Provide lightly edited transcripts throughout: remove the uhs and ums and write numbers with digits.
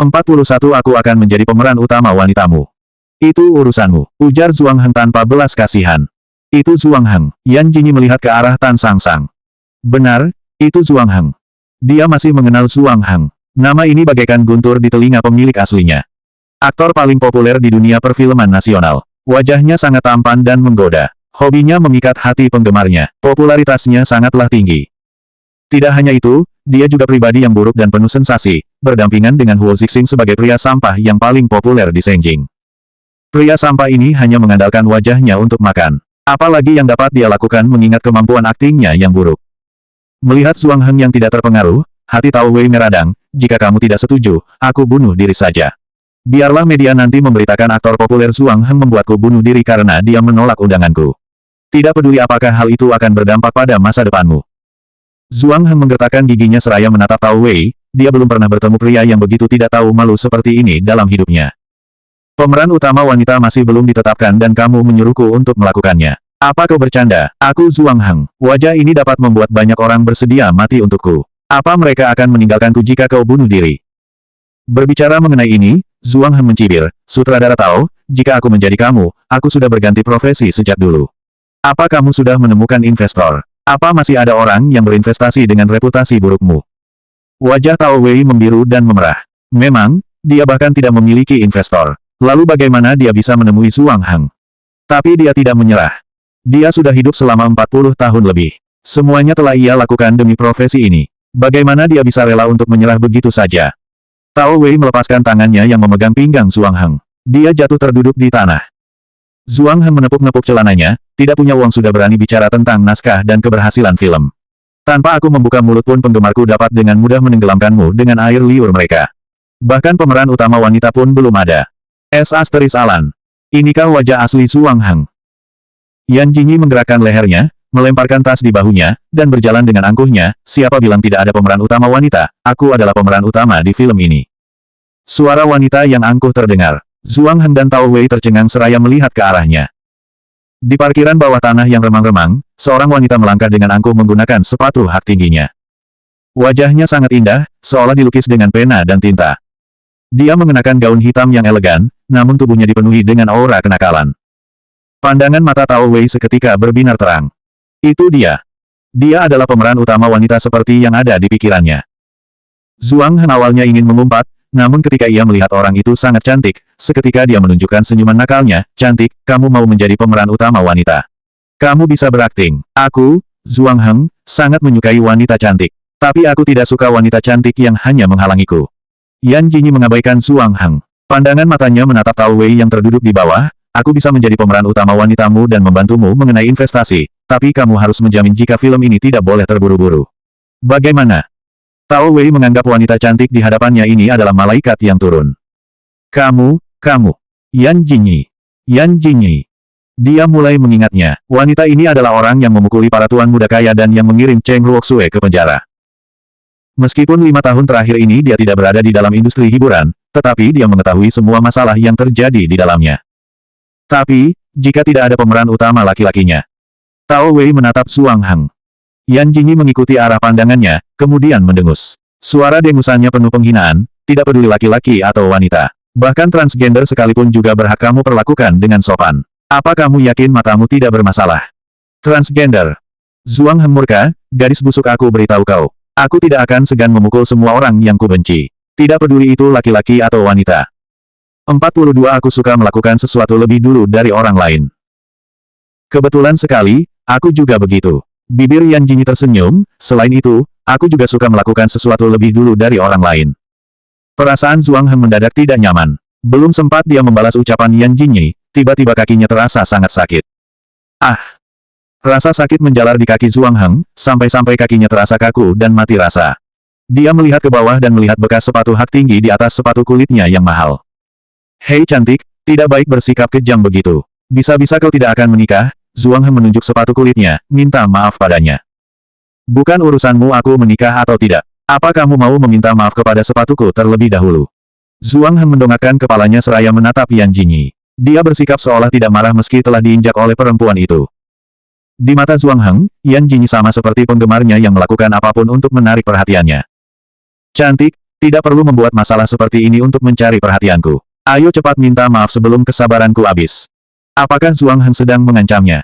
41 Aku akan menjadi pemeran utama wanitamu. Itu urusanmu, ujar Zhuang Heng tanpa belas kasihan. Itu Zhuang Heng. Yan Jingyi melihat ke arah Tan Sang Sang. Benar, itu Zhuang Heng. Dia masih mengenal Zhuang Heng. Nama ini bagaikan guntur di telinga pemilik aslinya. Aktor paling populer di dunia perfilman nasional. Wajahnya sangat tampan dan menggoda. Hobinya memikat hati penggemarnya. Popularitasnya sangatlah tinggi. Tidak hanya itu, dia juga pribadi yang buruk dan penuh sensasi, berdampingan dengan Huo Zixing sebagai pria sampah yang paling populer di Senjing. Pria sampah ini hanya mengandalkan wajahnya untuk makan. Apalagi yang dapat dia lakukan mengingat kemampuan aktingnya yang buruk. Melihat Zhuang Heng yang tidak terpengaruh, hati Tao Wei meradang, jika kamu tidak setuju, aku bunuh diri saja. Biarlah media nanti memberitakan aktor populer Zhuang Heng membuatku bunuh diri karena dia menolak undanganku. Tidak peduli apakah hal itu akan berdampak pada masa depanmu. Zhuang Heng menggertakkan giginya seraya menatap Tao Wei, dia belum pernah bertemu pria yang begitu tidak tahu malu seperti ini dalam hidupnya. Pemeran utama wanita masih belum ditetapkan dan kamu menyuruhku untuk melakukannya. Apa kau bercanda? Aku Zhuang Heng. Wajah ini dapat membuat banyak orang bersedia mati untukku. Apa mereka akan meninggalkanku jika kau bunuh diri? Berbicara mengenai ini, Zhuang Heng mencibir, sutradara Tao, jika aku menjadi kamu, aku sudah berganti profesi sejak dulu. Apa kamu sudah menemukan investor? Apa masih ada orang yang berinvestasi dengan reputasi burukmu? Wajah Tao Wei membiru dan memerah. Memang, dia bahkan tidak memiliki investor. Lalu bagaimana dia bisa menemui Zhuang Heng? Tapi dia tidak menyerah. Dia sudah hidup selama 40 tahun lebih. Semuanya telah ia lakukan demi profesi ini. Bagaimana dia bisa rela untuk menyerah begitu saja? Tao Wei melepaskan tangannya yang memegang pinggang Zhuang Heng. Dia jatuh terduduk di tanah. Zhuang Heng menepuk-nepuk celananya, tidak punya uang sudah berani bicara tentang naskah dan keberhasilan film. Tanpa aku membuka mulut pun penggemarku dapat dengan mudah menenggelamkanmu dengan air liur mereka. Bahkan pemeran utama wanita pun belum ada. Alan. Inikah wajah asli Zhuang Heng? Yan Jingyi menggerakkan lehernya, melemparkan tas di bahunya, dan berjalan dengan angkuhnya, siapa bilang tidak ada pemeran utama wanita, aku adalah pemeran utama di film ini. Suara wanita yang angkuh terdengar. Zhuang Heng dan Tao Wei tercengang seraya melihat ke arahnya. Di parkiran bawah tanah yang remang-remang, seorang wanita melangkah dengan angkuh menggunakan sepatu hak tingginya. Wajahnya sangat indah, seolah dilukis dengan pena dan tinta. Dia mengenakan gaun hitam yang elegan, namun tubuhnya dipenuhi dengan aura kenakalan. Pandangan mata Tao Wei seketika berbinar terang. Itu dia. Dia adalah pemeran utama wanita seperti yang ada di pikirannya. Zhuang Heng awalnya ingin mengumpat, namun ketika ia melihat orang itu sangat cantik, seketika dia menunjukkan senyuman nakalnya, cantik, kamu mau menjadi pemeran utama wanita. Kamu bisa berakting. Aku, Zhuang Heng, sangat menyukai wanita cantik. Tapi aku tidak suka wanita cantik yang hanya menghalangiku. Yan Jingyi mengabaikan Zhuang Heng. Pandangan matanya menatap Tao Wei yang terduduk di bawah, aku bisa menjadi pemeran utama wanitamu dan membantumu mengenai investasi, tapi kamu harus menjamin jika film ini tidak boleh terburu-buru. Bagaimana? Tao Wei menganggap wanita cantik di hadapannya ini adalah malaikat yang turun. Kamu, Yan Jingyi. Yan Jingyi. Dia mulai mengingatnya, wanita ini adalah orang yang memukuli para tuan muda kaya dan yang mengirim Cheng Ruoxue ke penjara. Meskipun 5 tahun terakhir ini dia tidak berada di dalam industri hiburan, tetapi dia mengetahui semua masalah yang terjadi di dalamnya. Tapi, jika tidak ada pemeran utama laki-lakinya. Tao Wei menatap Zhuang Heng. Yan Jingyi mengikuti arah pandangannya, kemudian mendengus. Suara dengusannya penuh penghinaan, tidak peduli laki-laki atau wanita. Bahkan transgender sekalipun juga berhak kamu perlakukan dengan sopan. Apa kamu yakin matamu tidak bermasalah? Transgender. Zhuang Heng murka, gadis busuk aku beritahu kau. Aku tidak akan segan memukul semua orang yang kubenci. Tidak peduli itu laki-laki atau wanita. 42 Aku suka melakukan sesuatu lebih dulu dari orang lain. Kebetulan sekali, aku juga begitu. Bibir Yan Jingyi tersenyum, selain itu, aku juga suka melakukan sesuatu lebih dulu dari orang lain. Perasaan Zhuang Heng mendadak tidak nyaman. Belum sempat dia membalas ucapan Yan Jingyi, tiba-tiba kakinya terasa sangat sakit. Ah! Rasa sakit menjalar di kaki Zhuang Heng, sampai-sampai kakinya terasa kaku dan mati rasa. Dia melihat ke bawah dan melihat bekas sepatu hak tinggi di atas sepatu kulitnya yang mahal. Hei cantik, tidak baik bersikap kejam begitu. Bisa-bisa kau tidak akan menikah, Zhuang Heng menunjuk sepatu kulitnya, minta maaf padanya. Bukan urusanmu aku menikah atau tidak. Apa kamu mau meminta maaf kepada sepatuku terlebih dahulu? Zhuang Heng mendongakkan kepalanya seraya menatap Yan Jingyi. Dia bersikap seolah tidak marah meski telah diinjak oleh perempuan itu. Di mata Zhuang Heng, Yan Jingyi sama seperti penggemarnya yang melakukan apapun untuk menarik perhatiannya. Cantik, Tidak perlu membuat masalah seperti ini untuk mencari perhatianku. Ayo cepat minta maaf sebelum kesabaranku habis. Apakah Zhuang Heng sedang mengancamnya?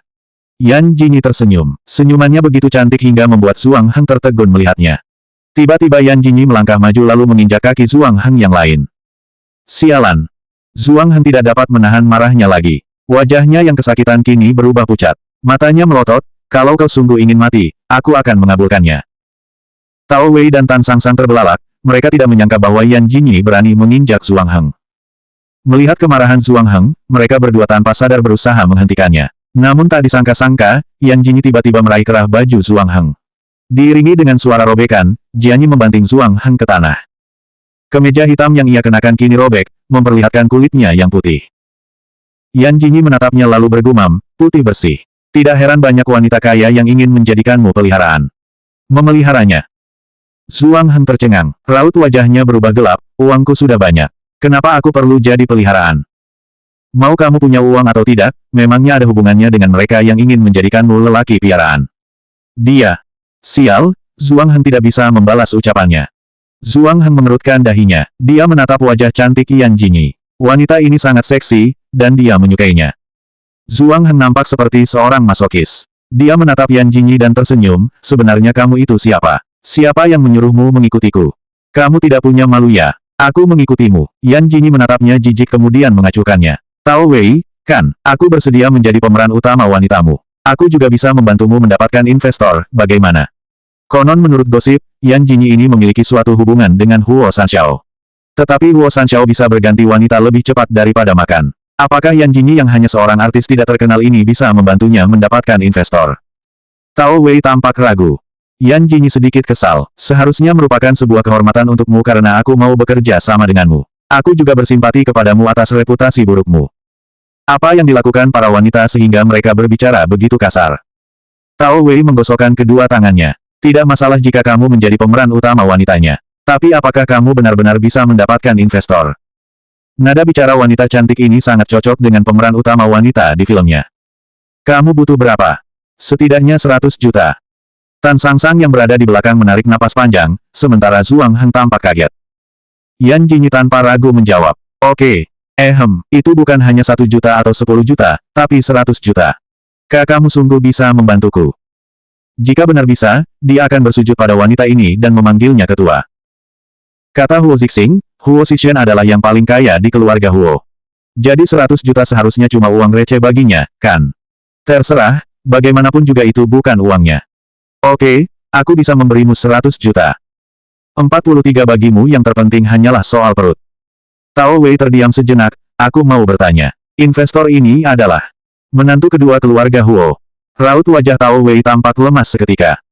Yan Jingyi tersenyum. Senyumannya begitu cantik hingga membuat Zhuang Heng tertegun melihatnya. Tiba-tiba Yan Jingyi melangkah maju lalu menginjak kaki Zhuang Heng yang lain. Sialan! Zhuang Heng tidak dapat menahan marahnya lagi. Wajahnya yang kesakitan kini berubah pucat. Matanya melotot, kalau kau sungguh ingin mati, aku akan mengabulkannya. Tao Wei dan Tan Sangsang terbelalak, mereka tidak menyangka bahwa Yan Jingyi berani menginjak Zhuang Heng. Melihat kemarahan Zhuang Heng, mereka berdua tanpa sadar berusaha menghentikannya. Namun tak disangka-sangka, Yan Jingyi tiba-tiba meraih kerah baju Zhuang Heng. Diiringi dengan suara robekan, Jianyi membanting Zhuang Heng ke tanah. Kemeja hitam yang ia kenakan kini robek, memperlihatkan kulitnya yang putih. Yan Jingyi menatapnya lalu bergumam, putih bersih. Tidak heran banyak wanita kaya yang ingin menjadikanmu peliharaan. Memeliharanya. Zhuang Heng tercengang, raut wajahnya berubah gelap, uangku sudah banyak. Kenapa aku perlu jadi peliharaan? Mau kamu punya uang atau tidak, memangnya ada hubungannya dengan mereka yang ingin menjadikanmu lelaki piaraan. Dia. Sial, Zhuang Heng tidak bisa membalas ucapannya. Zhuang Heng mengerutkan dahinya, dia menatap wajah cantik Yan Jingyi. Wanita ini sangat seksi, dan dia menyukainya. Zhuang Heng nampak seperti seorang masokis. Dia menatap Yan Jingyi dan tersenyum, sebenarnya kamu itu siapa? Siapa yang menyuruhmu mengikutiku? Kamu tidak punya malu ya? Aku mengikutimu. Yan Jingyi menatapnya jijik kemudian mengacuhkannya. Tao Wei, kan, aku bersedia menjadi pemeran utama wanitamu. Aku juga bisa membantumu mendapatkan investor, bagaimana? Konon menurut gosip, Yan Jingyi ini memiliki suatu hubungan dengan Huo Sanxiao. Tetapi Huo Sanxiao bisa berganti wanita lebih cepat daripada makan. Apakah Yan Jingyi yang hanya seorang artis tidak terkenal ini bisa membantunya mendapatkan investor? Tao Wei tampak ragu. Yan Jingyi sedikit kesal. Seharusnya merupakan sebuah kehormatan untukmu karena aku mau bekerja sama denganmu. Aku juga bersimpati kepadamu atas reputasi burukmu. Apa yang dilakukan para wanita sehingga mereka berbicara begitu kasar? Tao Wei menggosokkan kedua tangannya. Tidak masalah jika kamu menjadi pemeran utama wanitanya. Tapi apakah kamu benar-benar bisa mendapatkan investor? Nada bicara wanita cantik ini sangat cocok dengan pemeran utama wanita di filmnya. Kamu butuh berapa? Setidaknya 100 juta. Tan Sangsang yang berada di belakang menarik napas panjang, sementara Zhuang Heng tampak kaget. Yan Jingyi tanpa ragu menjawab, oke. Itu bukan hanya 1 juta atau 10 juta, tapi 100 juta. Kamu sungguh bisa membantuku. Jika benar bisa, dia akan bersujud pada wanita ini dan memanggilnya ketua. Kata Huo Zixing, Huo Zixuan adalah yang paling kaya di keluarga Huo. Jadi 100 juta seharusnya cuma uang receh baginya, kan? Terserah, bagaimanapun juga itu bukan uangnya. Oke, aku bisa memberimu 100 juta. 43 bagimu yang terpenting hanyalah soal perut. Tao Wei terdiam sejenak, aku mau bertanya. Investor ini adalah menantu kedua keluarga Huo. Raut wajah Tao Wei tampak lemas seketika.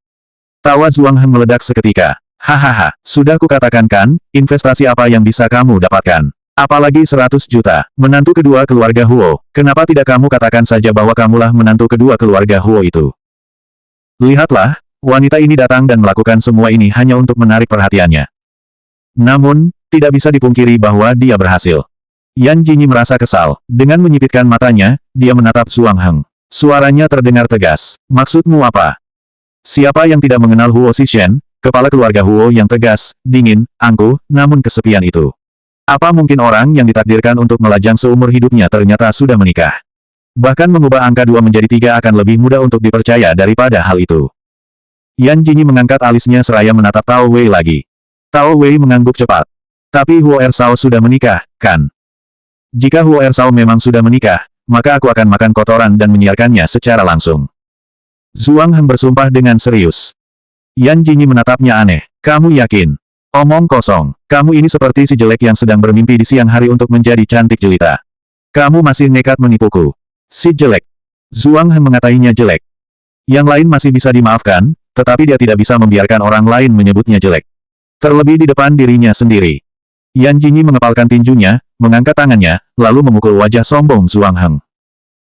Tawa Zhuang Heng meledak seketika. Hahaha, sudah kukatakan kan, investasi apa yang bisa kamu dapatkan? Apalagi 100 juta, menantu kedua keluarga Huo, kenapa tidak kamu katakan saja bahwa kamulah menantu kedua keluarga Huo itu? Lihatlah, wanita ini datang dan melakukan semua ini hanya untuk menarik perhatiannya. Namun, tidak bisa dipungkiri bahwa dia berhasil. Yan Jingyi merasa kesal, dengan menyipitkan matanya, dia menatap Zhuang Heng. Suaranya terdengar tegas, maksudmu apa? Siapa yang tidak mengenal Huo Zixuan? Kepala keluarga Huo yang tegas, dingin, angkuh, namun kesepian itu. Apa mungkin orang yang ditakdirkan untuk melajang seumur hidupnya ternyata sudah menikah? Bahkan mengubah angka 2 menjadi 3 akan lebih mudah untuk dipercaya daripada hal itu. Yan Jingyi mengangkat alisnya seraya menatap Tao Wei lagi. Tao Wei mengangguk cepat. Tapi Huo Ersao sudah menikah, kan? Jika Huo Ersao memang sudah menikah, maka aku akan makan kotoran dan menyiarkannya secara langsung. Zhuang Heng bersumpah dengan serius. Yan Jingyi menatapnya aneh. Kamu yakin? Omong kosong. Kamu ini seperti si jelek yang sedang bermimpi di siang hari untuk menjadi cantik jelita. Kamu masih nekat menipuku. Si jelek. Zhuang Heng mengatainya jelek. Yang lain masih bisa dimaafkan, tetapi dia tidak bisa membiarkan orang lain menyebutnya jelek. Terlebih di depan dirinya sendiri. Yan Jingyi mengepalkan tinjunya, mengangkat tangannya, lalu memukul wajah sombong Zhuang Heng.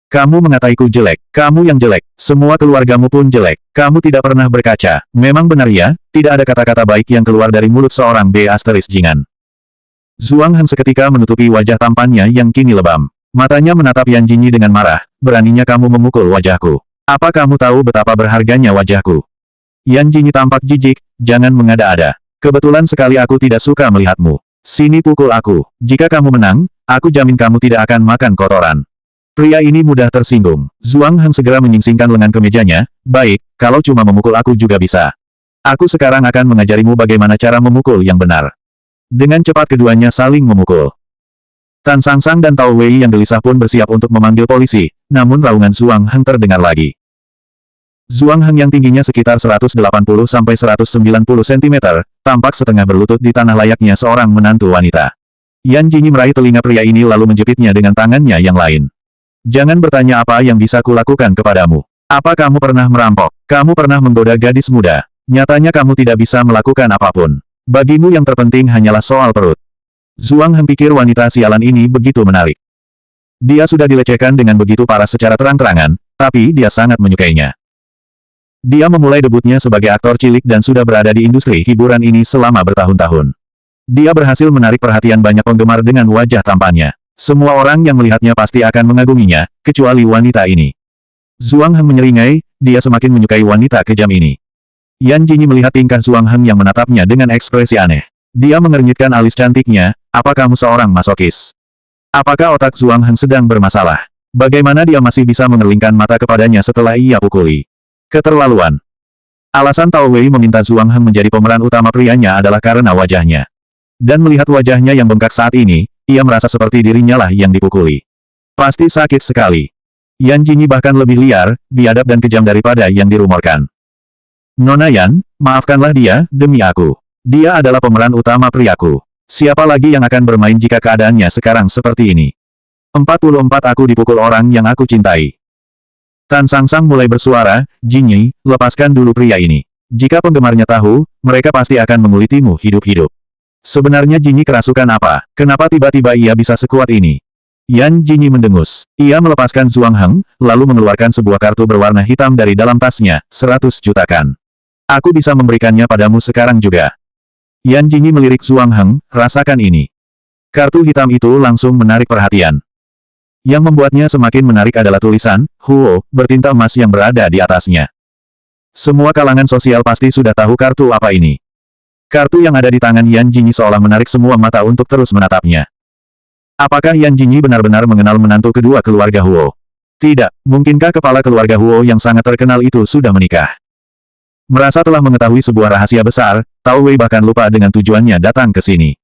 Kamu mengataiku jelek, kamu yang jelek, semua keluargamu pun jelek, kamu tidak pernah berkaca, memang benar ya, tidak ada kata-kata baik yang keluar dari mulut seorang B** Jingan. Zhuang Heng seketika menutupi wajah tampannya yang kini lebam. Matanya menatap Yan Jingyi dengan marah, beraninya kamu memukul wajahku. Apa kamu tahu betapa berharganya wajahku? Yan Jingyi tampak jijik, jangan mengada-ada. Kebetulan sekali aku tidak suka melihatmu. Sini pukul aku. Jika kamu menang, aku jamin kamu tidak akan makan kotoran. Pria ini mudah tersinggung. Zhuang Heng segera menyingsingkan lengan ke mejanya. Baik, kalau cuma memukul aku juga bisa. Aku sekarang akan mengajarimu bagaimana cara memukul yang benar. Dengan cepat keduanya saling memukul. Tan Sangsang dan Tao Wei yang gelisah pun bersiap untuk memanggil polisi, namun raungan Zhuang Heng terdengar lagi. Zhuang Heng yang tingginya sekitar 180-190 cm, tampak setengah berlutut di tanah layaknya seorang menantu wanita. Yan Jingyi meraih telinga pria ini lalu menjepitnya dengan tangannya yang lain. Jangan bertanya apa yang bisa kulakukan kepadamu. Apa kamu pernah merampok? Kamu pernah menggoda gadis muda? Nyatanya kamu tidak bisa melakukan apapun. Bagimu yang terpenting hanyalah soal perut. Zhuang Heng pikir wanita sialan ini begitu menarik. Dia sudah dilecehkan dengan begitu parah secara terang-terangan, tapi dia sangat menyukainya. Dia memulai debutnya sebagai aktor cilik dan sudah berada di industri hiburan ini selama bertahun-tahun. Dia berhasil menarik perhatian banyak penggemar dengan wajah tampannya. Semua orang yang melihatnya pasti akan mengaguminya, kecuali wanita ini. Zhuang Heng menyeringai, dia semakin menyukai wanita kejam ini. Yan Jingyi melihat tingkah Zhuang Heng yang menatapnya dengan ekspresi aneh. Dia mengernyitkan alis cantiknya, apa kamu seorang masokis? Apakah otak Zhuang Heng sedang bermasalah? Bagaimana dia masih bisa mengerlingkan mata kepadanya setelah ia pukuli? Keterlaluan. Alasan Tao Wei meminta Zhuang Heng menjadi pemeran utama prianya adalah karena wajahnya. Dan melihat wajahnya yang bengkak saat ini, ia merasa seperti dirinya lah yang dipukuli. Pasti sakit sekali. Yan Jingyi bahkan lebih liar, biadab dan kejam daripada yang dirumorkan. Nona Yan, maafkanlah dia, demi aku. Dia adalah pemeran utama priaku. Siapa lagi yang akan bermain jika keadaannya sekarang seperti ini? 44 aku dipukul orang yang aku cintai. Tan Sangsang mulai bersuara, Jingyi, lepaskan dulu pria ini. Jika penggemarnya tahu, mereka pasti akan mengulitimu hidup-hidup. Sebenarnya Jingyi kerasukan apa? Kenapa tiba-tiba ia bisa sekuat ini? Yan Jingyi mendengus. Ia melepaskan Zhuang Heng, lalu mengeluarkan sebuah kartu berwarna hitam dari dalam tasnya, 100 juta kan. Aku bisa memberikannya padamu sekarang juga. Yan Jingyi melirik Zhuang Heng, rasakan ini. Kartu hitam itu langsung menarik perhatian. Yang membuatnya semakin menarik adalah tulisan, Huo, bertinta emas yang berada di atasnya. Semua kalangan sosial pasti sudah tahu kartu apa ini. Kartu yang ada di tangan Yan Jingyi seolah menarik semua mata untuk terus menatapnya. Apakah Yan Jingyi benar-benar mengenal menantu kedua keluarga Huo? Tidak, mungkinkah kepala keluarga Huo yang sangat terkenal itu sudah menikah? Merasa telah mengetahui sebuah rahasia besar, Tao Wei bahkan lupa dengan tujuannya datang ke sini.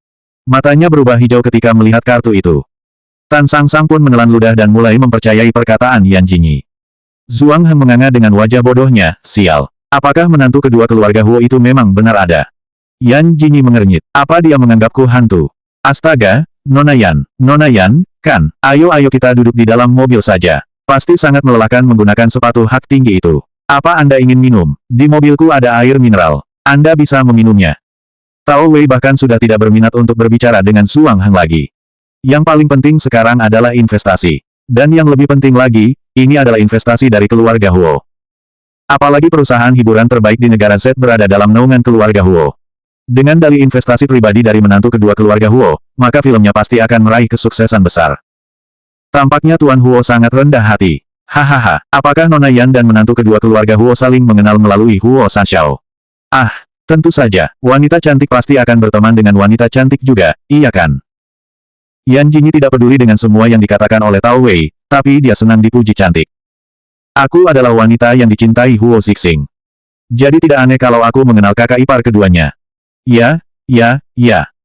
Matanya berubah hijau ketika melihat kartu itu. Tan Sangsang pun menelan ludah dan mulai mempercayai perkataan Yan Jingyi. Zhuang Heng menganga dengan wajah bodohnya, sial. Apakah menantu kedua keluarga Huo itu memang benar ada? Yan Jingyi mengernyit. Apa dia menganggapku hantu? Astaga, Nona Yan, kan, ayo kita duduk di dalam mobil saja. Pasti sangat melelahkan menggunakan sepatu hak tinggi itu. Apa Anda ingin minum? Di mobilku ada air mineral. Anda bisa meminumnya. Tao Wei bahkan sudah tidak berminat untuk berbicara dengan Zhuang Heng lagi. Yang paling penting sekarang adalah investasi. Dan yang lebih penting lagi, ini adalah investasi dari keluarga Huo. Apalagi perusahaan hiburan terbaik di negara Z berada dalam naungan keluarga Huo. Dengan dalih investasi pribadi dari menantu kedua keluarga Huo, maka filmnya pasti akan meraih kesuksesan besar. Tampaknya Tuan Huo sangat rendah hati. Hahaha, apakah Nona Yan dan menantu kedua keluarga Huo saling mengenal melalui Huo Sanxiao? Ah, tentu saja, wanita cantik pasti akan berteman dengan wanita cantik juga, iya kan? Yan Jingyi tidak peduli dengan semua yang dikatakan oleh Tao Wei, tapi dia senang dipuji cantik. Aku adalah wanita yang dicintai Huo Zixing. Jadi tidak aneh kalau aku mengenal kakak ipar keduanya. Ya,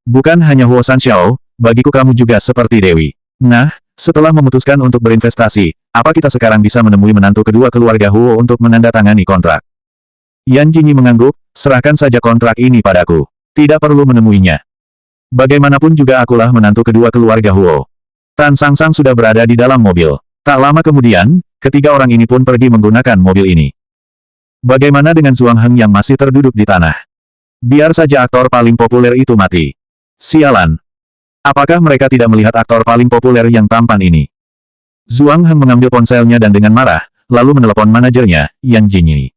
bukan hanya Huo Sanxiao, bagiku kamu juga seperti Dewi. Nah, setelah memutuskan untuk berinvestasi, apa kita sekarang bisa menemui menantu kedua keluarga Huo untuk menandatangani kontrak? Yan Jingyi mengangguk, serahkan saja kontrak ini padaku. Tidak perlu menemuinya. Bagaimanapun juga akulah menantu kedua keluarga Huo. Tan Sangsang sudah berada di dalam mobil. Tak lama kemudian, ketiga orang ini pun pergi menggunakan mobil ini. Bagaimana dengan Zhuang Heng yang masih terduduk di tanah? Biar saja aktor paling populer itu mati. Sialan. Apakah mereka tidak melihat aktor paling populer yang tampan ini? Zhuang Heng mengambil ponselnya dan dengan marah, lalu menelepon manajernya, Yan Jingyi.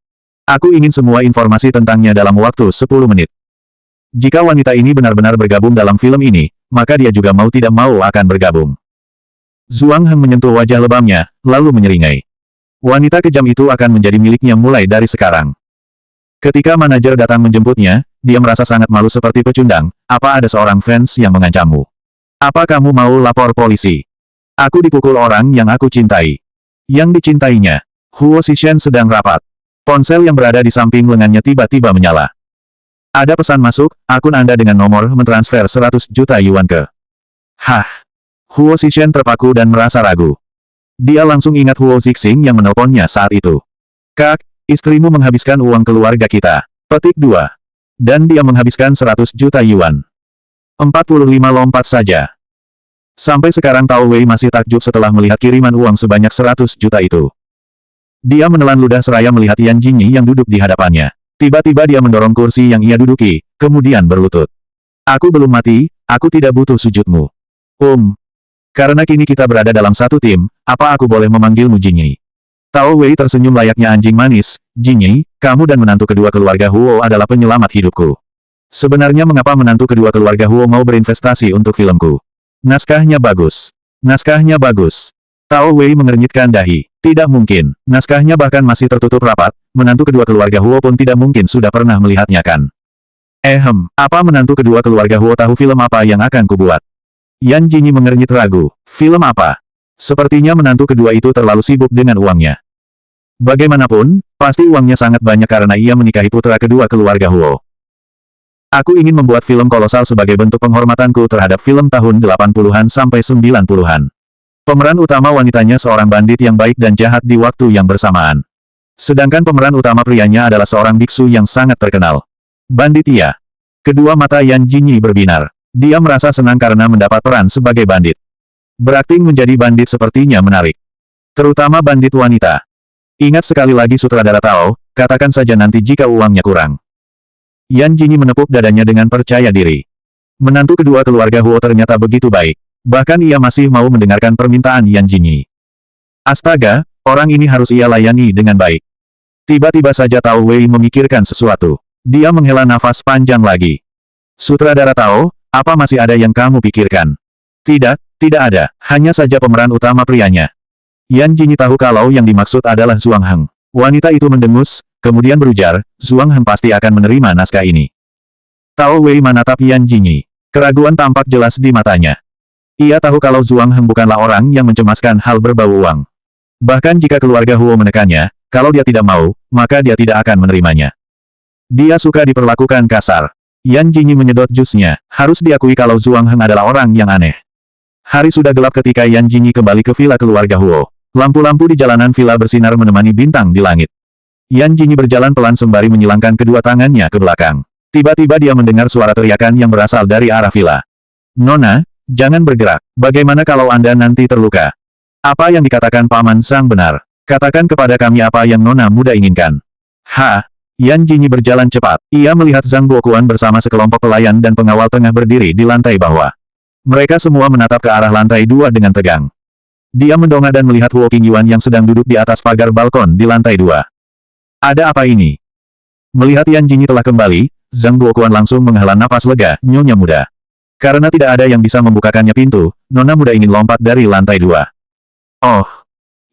Aku ingin semua informasi tentangnya dalam waktu 10 menit. Jika wanita ini benar-benar bergabung dalam film ini, maka dia juga mau tidak mau akan bergabung. Zhuang Heng menyentuh wajah lebamnya, lalu menyeringai. Wanita kejam itu akan menjadi miliknya mulai dari sekarang. Ketika manajer datang menjemputnya, dia merasa sangat malu seperti pecundang. Apa ada seorang fans yang mengancammu? Apa kamu mau lapor polisi? Aku dipukul orang yang aku cintai. Yang dicintainya. Huo Xishan sedang rapat. Ponsel yang berada di samping lengannya tiba-tiba menyala. Ada pesan masuk, akun Anda dengan nomor mentransfer 100 juta yuan ke. Hah? Huo Xishan terpaku dan merasa ragu. Dia langsung ingat Huo Zixing yang menelponnya saat itu. Kak, istrimu menghabiskan uang keluarga kita. Petik 2. Dan dia menghabiskan 100 juta yuan. 45 lompat saja. Sampai sekarang Tao Wei masih takjub setelah melihat kiriman uang sebanyak 100 juta itu. Dia menelan ludah seraya melihat Yan Jingyi yang duduk di hadapannya. Tiba-tiba dia mendorong kursi yang ia duduki, kemudian berlutut. Aku belum mati, aku tidak butuh sujudmu. Karena kini kita berada dalam satu tim, apa aku boleh memanggilmu Jingyi? Tao Wei tersenyum layaknya anjing manis. Jingyi, kamu dan menantu kedua keluarga Huo adalah penyelamat hidupku. Sebenarnya mengapa menantu kedua keluarga Huo mau berinvestasi untuk filmku? Naskahnya bagus. Naskahnya bagus. Tao Wei mengernyitkan dahi. Tidak mungkin. Naskahnya bahkan masih tertutup rapat. Menantu kedua keluarga Huo pun tidak mungkin sudah pernah melihatnya kan? Apa menantu kedua keluarga Huo tahu film apa yang akan kubuat? Yan Jingyi mengernyit ragu. Film apa? Sepertinya menantu kedua itu terlalu sibuk dengan uangnya. Bagaimanapun, pasti uangnya sangat banyak karena ia menikahi putra kedua keluarga Huo. Aku ingin membuat film kolosal sebagai bentuk penghormatanku terhadap film tahun 80-an sampai 90-an. Pemeran utama wanitanya seorang bandit yang baik dan jahat di waktu yang bersamaan. Sedangkan pemeran utama prianya adalah seorang biksu yang sangat terkenal. Bandit iya. Kedua mata Yan Jingyi berbinar. Dia merasa senang karena mendapat peran sebagai bandit. Berakting menjadi bandit sepertinya menarik. Terutama bandit wanita. Ingat sekali lagi sutradara Tao, katakan saja nanti jika uangnya kurang. Yan Jingyi menepuk dadanya dengan percaya diri. Menantu kedua keluarga Huo ternyata begitu baik. Bahkan ia masih mau mendengarkan permintaan Yan Jingyi. Astaga, orang ini harus ia layani dengan baik. Tiba-tiba saja Tao Wei memikirkan sesuatu. Dia menghela nafas panjang lagi. Sutradara Tao, apa masih ada yang kamu pikirkan? Tidak, tidak ada, hanya saja pemeran utama prianya. Yan Jingyi tahu kalau yang dimaksud adalah Zhuang Heng. Wanita itu mendengus, kemudian berujar, Zhuang Heng pasti akan menerima naskah ini. Tao Wei menatap Yan Jingyi. Keraguan tampak jelas di matanya. Ia tahu kalau Zhuang Heng bukanlah orang yang mencemaskan hal berbau uang. Bahkan jika keluarga Huo menekannya, kalau dia tidak mau, maka dia tidak akan menerimanya. Dia suka diperlakukan kasar. Yan Jingyi menyedot jusnya, harus diakui kalau Zhuang Heng adalah orang yang aneh. Hari sudah gelap ketika Yan Jingyi kembali ke villa keluarga Huo. Lampu-lampu di jalanan villa bersinar menemani bintang di langit. Yan Jingyi berjalan pelan sembari menyilangkan kedua tangannya ke belakang. Tiba-tiba dia mendengar suara teriakan yang berasal dari arah villa. Nona, jangan bergerak. Bagaimana kalau Anda nanti terluka? Apa yang dikatakan Paman Sang benar? Katakan kepada kami apa yang Nona muda inginkan. Yan Jingyi berjalan cepat. Ia melihat Zhang Guoquan bersama sekelompok pelayan dan pengawal tengah berdiri di lantai bawah. Mereka semua menatap ke arah lantai 2 dengan tegang. Dia mendongak dan melihat Huo Qingyuan yang sedang duduk di atas pagar balkon di lantai 2. Ada apa ini? Melihat Yan Jingyi telah kembali, Zhang Guoquan langsung menghela napas lega, Nyonya muda. Karena tidak ada yang bisa membukakannya pintu, Nona muda ingin lompat dari lantai 2. Oh.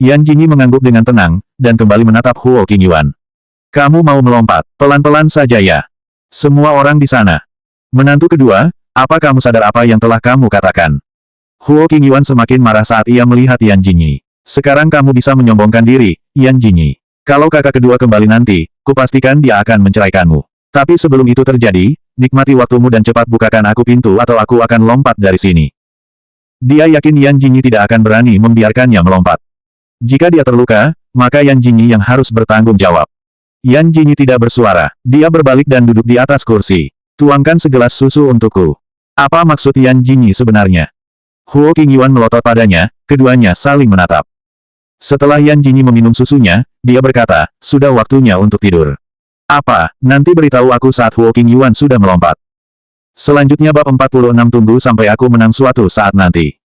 Yan Jingyi mengangguk dengan tenang, dan kembali menatap Huo Qingyuan. Kamu mau melompat, pelan-pelan saja ya. Semua orang di sana. Menantu kedua, apa kamu sadar apa yang telah kamu katakan? Huo Qingyuan semakin marah saat ia melihat Yan Jingyi. Sekarang kamu bisa menyombongkan diri, Yan Jingyi. Kalau kakak kedua kembali nanti, kupastikan dia akan menceraikanmu. Tapi sebelum itu terjadi, nikmati waktumu dan cepat bukakan aku pintu atau aku akan lompat dari sini. Dia yakin Yan Jingyi tidak akan berani membiarkannya melompat. Jika dia terluka, maka Yan Jingyi yang harus bertanggung jawab. Yan Jingyi tidak bersuara. Dia berbalik dan duduk di atas kursi. Tuangkan segelas susu untukku. Apa maksud Yan Jingyi sebenarnya? Huo Qingyuan melotot padanya, keduanya saling menatap. Setelah Yan Jingyi meminum susunya, dia berkata, sudah waktunya untuk tidur. Apa, nanti beritahu aku saat Huo Qingyuan sudah melompat. Selanjutnya bab 46 tunggu sampai aku menang suatu saat nanti.